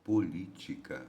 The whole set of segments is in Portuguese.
política.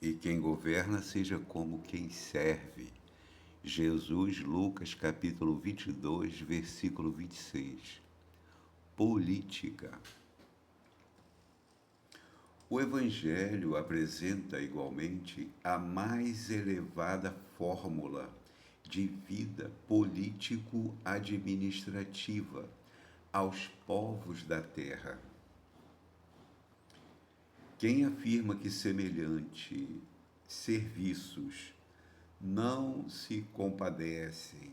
E quem governa seja como quem serve. Jesus, Lucas capítulo 22, versículo 26. Política. O Evangelho apresenta igualmente a mais elevada fórmula de vida político-administrativa aos povos da terra. Quem afirma que semelhante serviços não se compadecem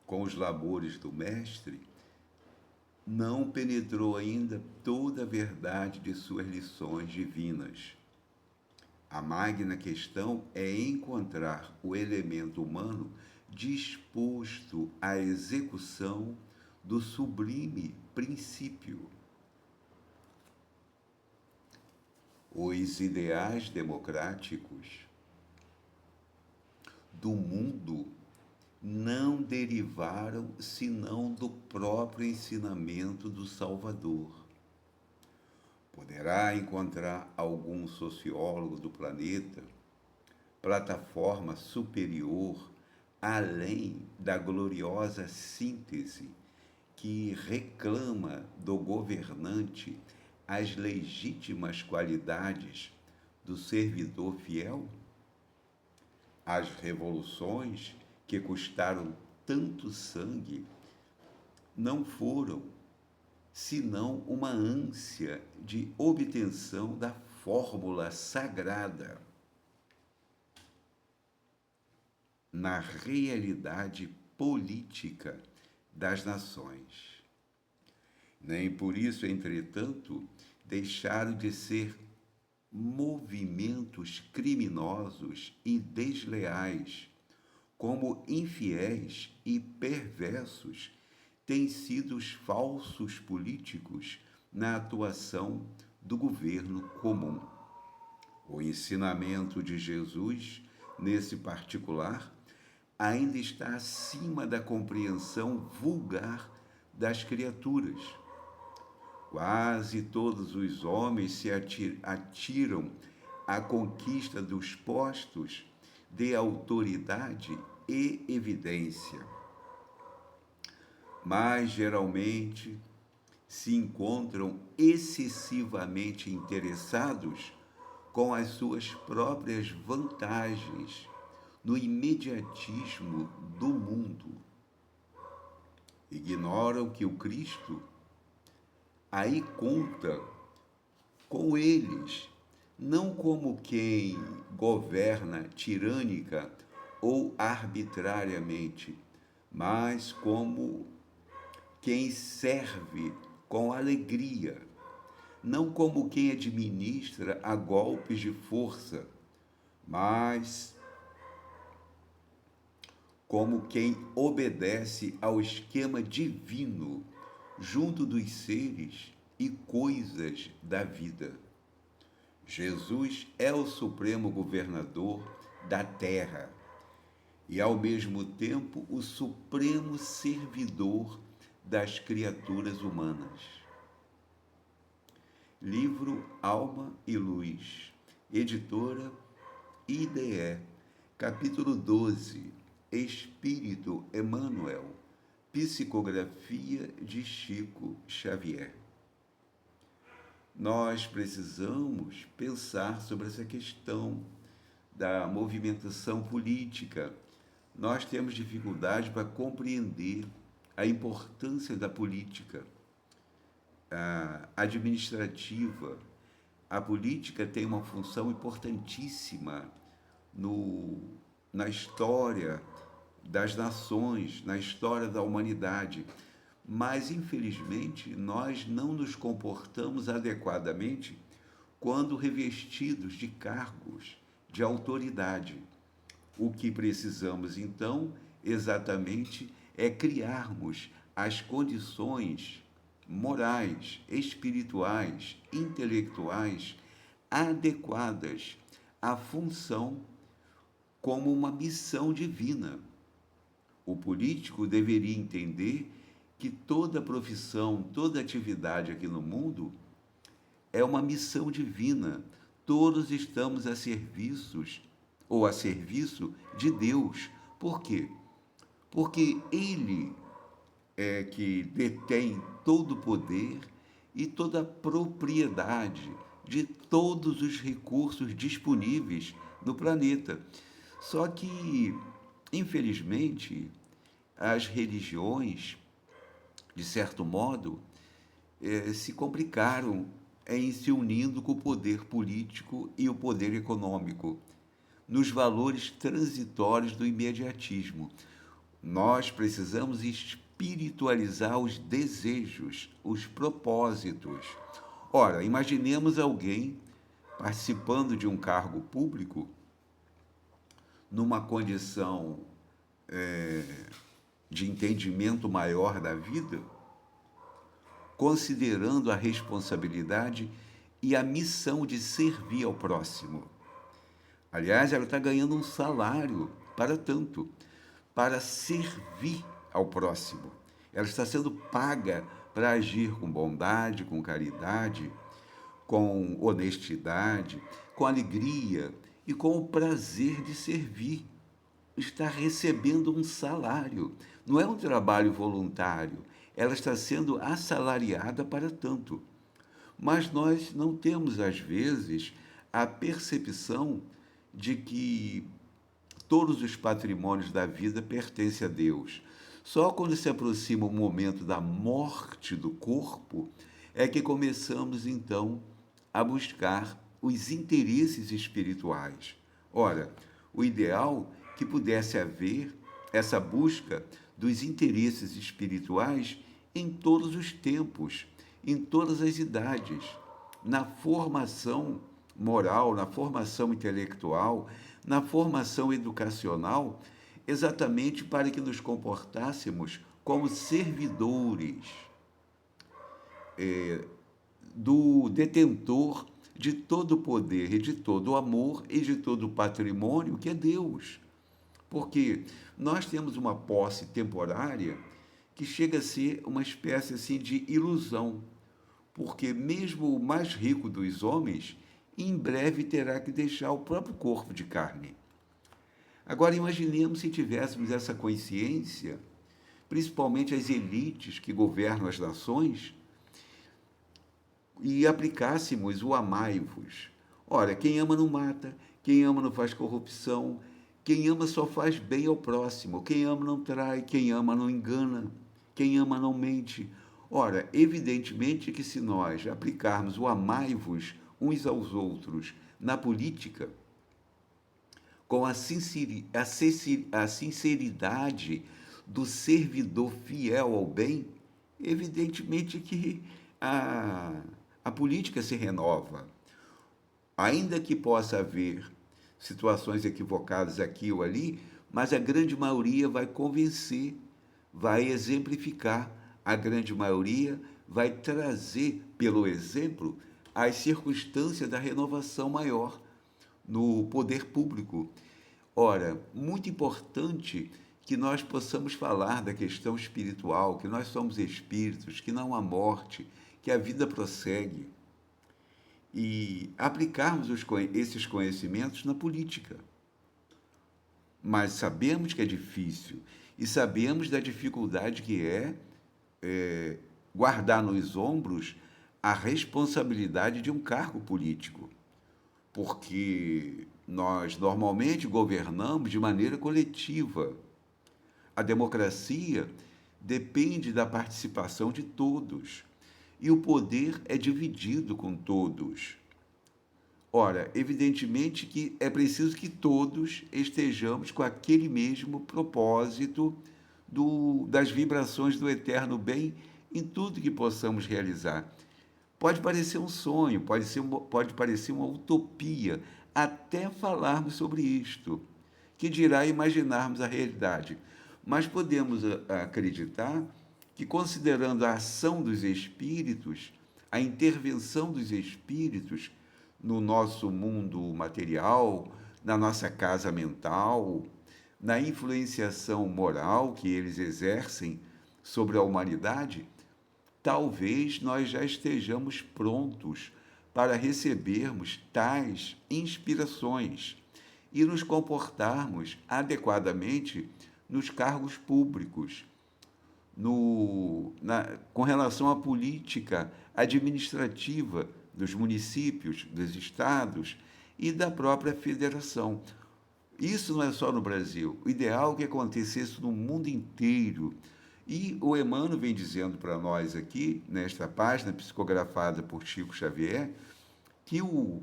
com os labores do Mestre, não penetrou ainda toda a verdade de suas lições divinas. A magna questão é encontrar o elemento humano disposto à execução do sublime princípio. Os ideais democráticos do mundo não derivaram senão do próprio ensinamento do Salvador. Poderá encontrar algum sociólogo do planeta plataforma superior além da gloriosa síntese que reclama do governante as legítimas qualidades do servidor fiel? As revoluções que custaram tanto sangue não foram senão uma ânsia de obtenção da fórmula sagrada na realidade política das nações. Nem por isso, entretanto, deixaram de ser movimentos criminosos e desleais, como infiéis e perversos têm sido os falsos políticos na atuação do governo comum. O ensinamento de Jesus, nesse particular, ainda está acima da compreensão vulgar das criaturas. Quase todos os homens se atiram à conquista dos postos de autoridade e evidência, mas geralmente se encontram excessivamente interessados com as suas próprias vantagens no imediatismo do mundo. Ignoram que o Cristo aí conta com eles, não como quem governa tirânica ou arbitrariamente, mas como quem serve com alegria, não como quem administra a golpes de força, mas como quem obedece ao esquema divino junto dos seres e coisas da vida. Jesus é o supremo governador da terra e, ao mesmo tempo, o supremo servidor das criaturas humanas. Livro Alma e Luz, editora IDE, capítulo 12, Espírito Emmanuel, psicografia de Chico Xavier. Nós precisamos pensar sobre essa questão da movimentação política. Nós temos dificuldade para compreender a importância da política administrativa. A política tem uma função importantíssima na história das nações, na história da humanidade. Mas, infelizmente, nós não nos comportamos adequadamente quando revestidos de cargos de autoridade. O que precisamos, então, exatamente, é criarmos as condições morais, espirituais, intelectuais adequadas à função como uma missão divina. o político deveria entender que toda profissão, toda atividade aqui no mundo é uma missão divina. Todos estamos a serviços ou a serviço de Deus. Por quê? Porque Ele é que detém todo o poder e toda a propriedade de todos os recursos disponíveis no planeta. Só que, infelizmente, as religiões, de certo modo, se complicaram em se unindo com o poder político e o poder econômico, nos valores transitórios do imediatismo. Nós precisamos espiritualizar os desejos, os propósitos. Ora, imaginemos alguém participando de um cargo público numa condição de entendimento maior da vida, considerando a responsabilidade e a missão de servir ao próximo. Aliás, ela está ganhando um salário para tanto, para servir ao próximo. Ela está sendo paga para agir com bondade, com caridade, com honestidade, com alegria e com o prazer de servir. Está recebendo um salário. Não é um trabalho voluntário. Ela está sendo assalariada para tanto. Mas nós não temos, às vezes, a percepção de que todos os patrimônios da vida pertencem a Deus. Só quando se aproxima o momento da morte do corpo é que começamos, então, a buscar os interesses espirituais. Ora, o ideal é que pudesse haver essa busca dos interesses espirituais em todos os tempos, em todas as idades, na formação moral, na formação intelectual, na formação educacional, exatamente para que nos comportássemos como servidores do detentor de todo o poder e de todo o amor e de todo o patrimônio que é Deus. Porque nós temos uma posse temporária que chega a ser uma espécie assim de ilusão, porque mesmo o mais rico dos homens, em breve terá que deixar o próprio corpo de carne. Agora imaginemos se tivéssemos essa consciência, principalmente as elites que governam as nações, e aplicássemos o amai-vos. Ora, quem ama não mata, quem ama não faz corrupção, quem ama só faz bem ao próximo, quem ama não trai, quem ama não engana, quem ama não mente. Ora, evidentemente que se nós aplicarmos o amai-vos uns aos outros na política, com a sinceridade do servidor fiel ao bem, evidentemente que a política se renova. Ainda que possa haver situações equivocadas aqui ou ali, mas a grande maioria vai convencer, vai exemplificar, a grande maioria vai trazer, pelo exemplo, as circunstâncias da renovação maior no poder público. Ora, muito importante que nós possamos falar da questão espiritual, que nós somos espíritos, que não há morte, que a vida prossegue, e aplicarmos esses conhecimentos na política. Mas sabemos que é difícil e sabemos da dificuldade que é guardar nos ombros a responsabilidade de um cargo político, porque nós normalmente governamos de maneira coletiva. A democracia depende da participação de todos e o poder é dividido com todos. Ora, evidentemente que é preciso que todos estejamos com aquele mesmo propósito das vibrações do eterno bem em tudo que possamos realizar. Pode parecer um sonho, pode parecer uma utopia, até falarmos sobre isto, que dirá imaginarmos a realidade. Mas podemos acreditar que, considerando a ação dos espíritos, a intervenção dos espíritos no nosso mundo material, na nossa casa mental, na influenciação moral que eles exercem sobre a humanidade, talvez nós já estejamos prontos para recebermos tais inspirações e nos comportarmos adequadamente nos cargos públicos, com relação à política administrativa dos municípios, dos estados e da própria federação. Isso não é só no Brasil. O ideal é que acontecesse no mundo inteiro. E o Emmanuel vem dizendo para nós aqui, nesta página psicografada por Chico Xavier, que o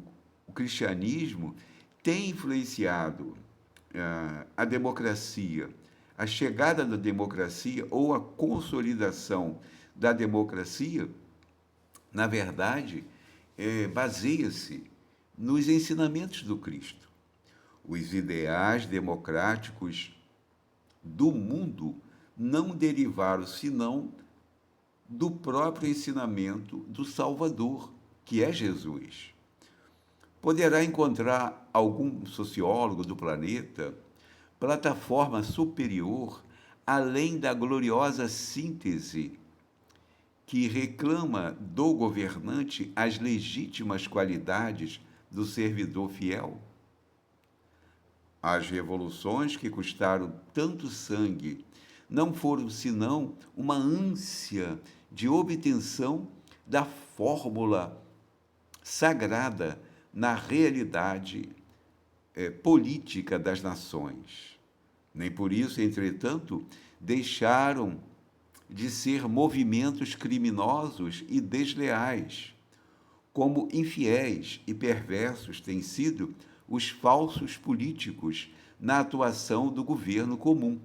cristianismo tem influenciado a democracia, a chegada da democracia ou a consolidação da democracia, na verdade, baseia-se nos ensinamentos do Cristo. Os ideais democráticos do mundo não derivaram senão do próprio ensinamento do Salvador, que é Jesus. Poderá encontrar algum sociólogo do planeta plataforma superior além da gloriosa síntese que reclama do governante as legítimas qualidades do servidor fiel? As revoluções que custaram tanto sangue não foram senão uma ânsia de obtenção da fórmula sagrada na realidade política das nações. Nem por isso, entretanto, deixaram de ser movimentos criminosos e desleais, como infiéis e perversos têm sido os falsos políticos na atuação do governo comum.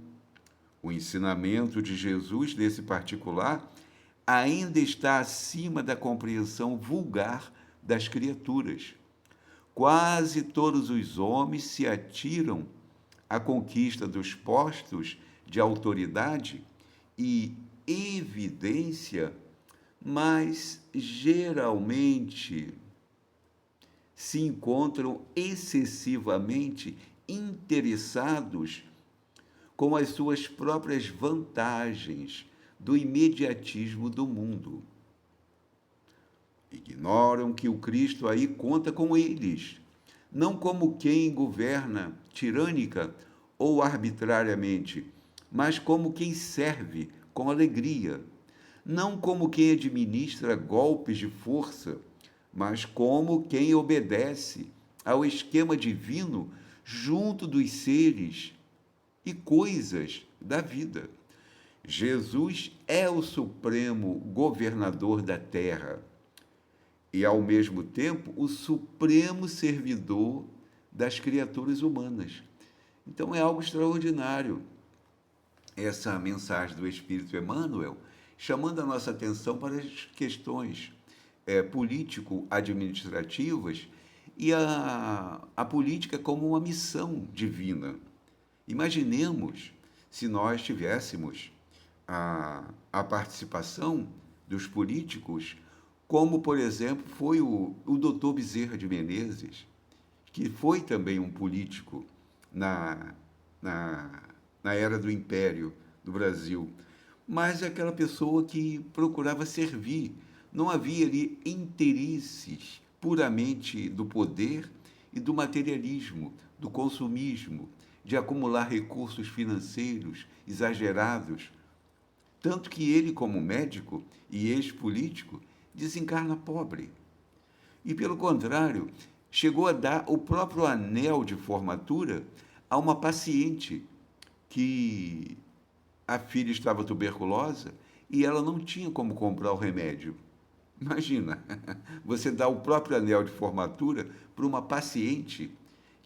O ensinamento de Jesus, nesse particular, ainda está acima da compreensão vulgar das criaturas. Quase todos os homens se atiram à conquista dos postos de autoridade e evidência, mas geralmente se encontram excessivamente interessados com as suas próprias vantagens do imediatismo do mundo. Ignoram que o Cristo aí conta com eles, não como quem governa tirânica ou arbitrariamente, mas como quem serve com alegria, não como quem administra golpes de força, mas como quem obedece ao esquema divino junto dos seres e coisas da vida. Jesus é o supremo governador da terra e, ao mesmo tempo, o supremo servidor das criaturas humanas. Então, é algo extraordinário essa mensagem do Espírito Emmanuel, chamando a nossa atenção para as questões político-administrativas e a política como uma missão divina. Imaginemos se nós tivéssemos a participação dos políticos, como, por exemplo, foi o doutor Bezerra de Menezes, que foi também um político na era do Império do Brasil, mas aquela pessoa que procurava servir. Não havia ali interesses puramente do poder e do materialismo, do consumismo, de acumular recursos financeiros exagerados. Tanto que ele, como médico e ex-político, desencarna pobre. E, pelo contrário, chegou a dar o próprio anel de formatura a uma paciente que a filha estava tuberculosa e ela não tinha como comprar o remédio. Imagina, você dá o próprio anel de formatura para uma paciente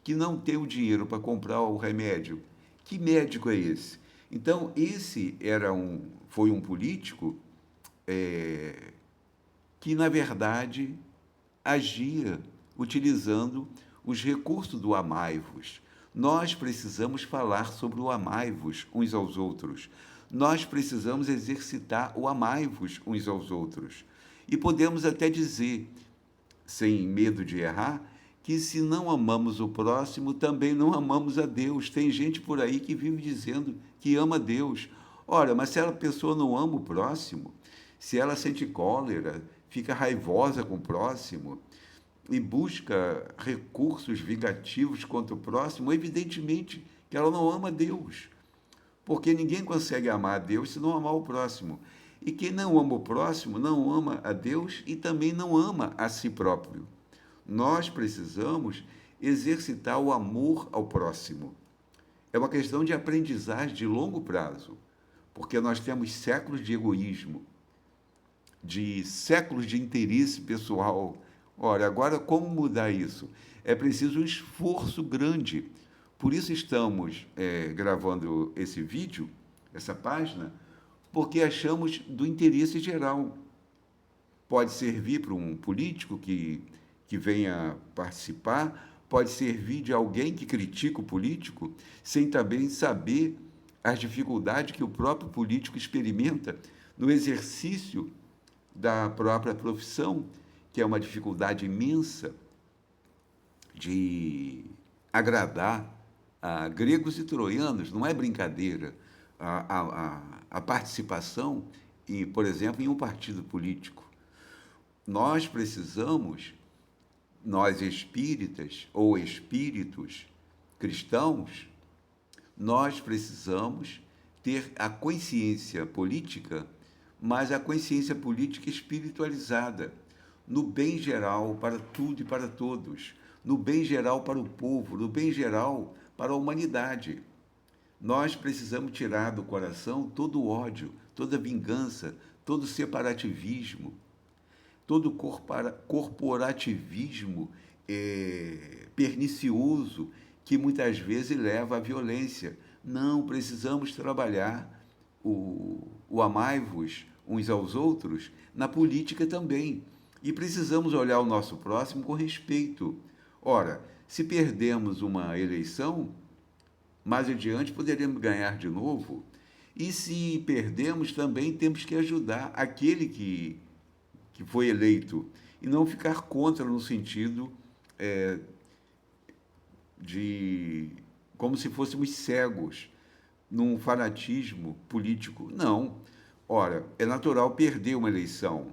que não tem o dinheiro para comprar o remédio. Que médico é esse? Então, esse foi um político que, na verdade, agia utilizando os recursos do amai-vos. Nós precisamos falar sobre o amai-vos uns aos outros. Nós precisamos exercitar o amai-vos uns aos outros. E podemos até dizer, sem medo de errar, que se não amamos o próximo, também não amamos a Deus. Tem gente por aí que vive dizendo que ama Deus. Ora, mas se a pessoa não ama o próximo, se ela sente cólera, fica raivosa com o próximo e busca recursos vingativos contra o próximo, evidentemente que ela não ama Deus. Porque ninguém consegue amar a Deus se não amar o próximo. E quem não ama o próximo não ama a Deus e também não ama a si próprio. Nós precisamos exercitar o amor ao próximo. É uma questão de aprendizagem de longo prazo, porque nós temos séculos de egoísmo, de séculos de interesse pessoal. Ora, agora como mudar isso? É preciso um esforço grande. Por isso estamos gravando esse vídeo, essa página, porque achamos do interesse geral. Pode servir para um político que venha participar, pode servir de alguém que critica o político, sem também saber as dificuldades que o próprio político experimenta no exercício da própria profissão, que é uma dificuldade imensa de agradar a gregos e troianos, não é brincadeira. A participação, por exemplo, em um partido político. Nós precisamos, nós espíritas ou espíritos cristãos, nós precisamos ter a consciência política, mas a consciência política espiritualizada, no bem geral para tudo e para todos, no bem geral para o povo, no bem geral para a humanidade. Nós precisamos tirar do coração todo o ódio, toda a vingança, todo o separativismo, todo o corporativismo pernicioso que muitas vezes leva à violência. Não, precisamos trabalhar o amai-vos uns aos outros na política também. E precisamos olhar o nosso próximo com respeito. Ora, se perdemos uma eleição, mais adiante poderemos ganhar de novo. E se perdemos, também temos que ajudar aquele que foi eleito e não ficar contra no sentido de como se fôssemos cegos num fanatismo político. Não. Ora, é natural perder uma eleição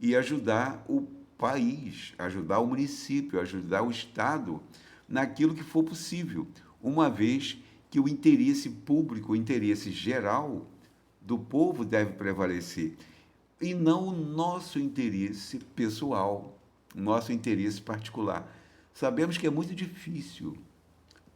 e ajudar o país, ajudar o município, ajudar o Estado naquilo que for possível, uma vez que o interesse público, o interesse geral do povo deve prevalecer, e não o nosso interesse pessoal, o nosso interesse particular. Sabemos que é muito difícil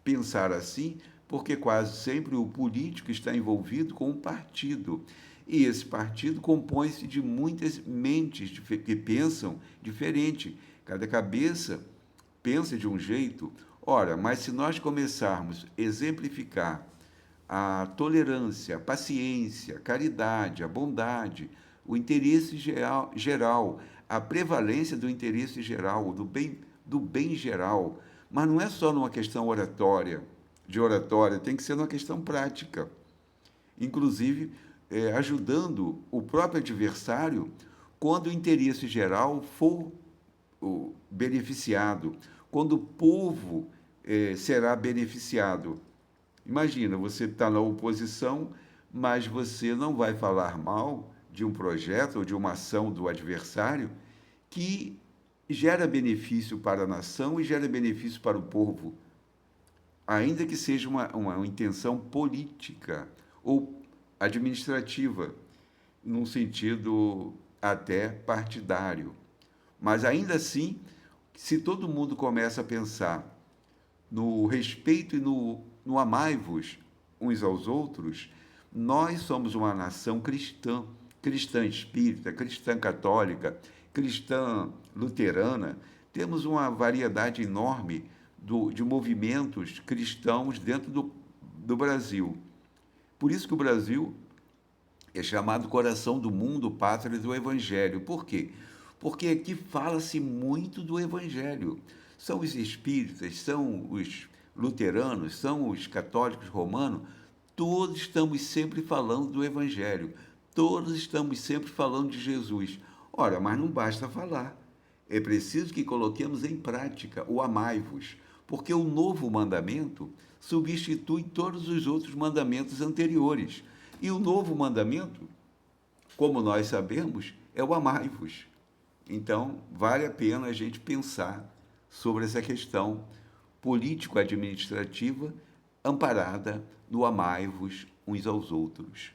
pensar assim, porque quase sempre o político está envolvido com um partido. E esse partido compõe-se de muitas mentes que pensam diferente. Cada cabeça pensa de um jeito. Ora, mas se nós começarmos a exemplificar a tolerância, a paciência, a caridade, a bondade, o interesse geral, a prevalência do interesse geral, do bem geral, mas não é só numa questão de oratória, tem que ser numa questão prática. Inclusive, ajudando o próprio adversário quando o interesse geral for beneficiado, quando o povo será beneficiado. Imagina, você está na oposição, mas você não vai falar mal de um projeto ou de uma ação do adversário que gera benefício para a nação e gera benefício para o povo, ainda que seja uma intenção política ou administrativa, num sentido até partidário. Mas, ainda assim, se todo mundo começa a pensar no respeito e no amai-vos uns aos outros, nós somos uma nação cristã, cristã espírita, cristã católica, cristã luterana, temos uma variedade enorme de movimentos cristãos dentro do Brasil. Por isso que o Brasil é chamado coração do mundo, pátria do Evangelho. Por quê? Porque aqui fala-se muito do Evangelho. São os espíritas, são os luteranos, são os católicos romanos, todos estamos sempre falando do Evangelho, todos estamos sempre falando de Jesus. Ora, mas não basta falar, É preciso que coloquemos em prática o amai-vos, porque o novo mandamento substitui todos os outros mandamentos anteriores. E o novo mandamento, como nós sabemos, é o amai-vos. Então, vale a pena a gente pensar sobre essa questão político-administrativa amparada no amai-vos uns aos outros.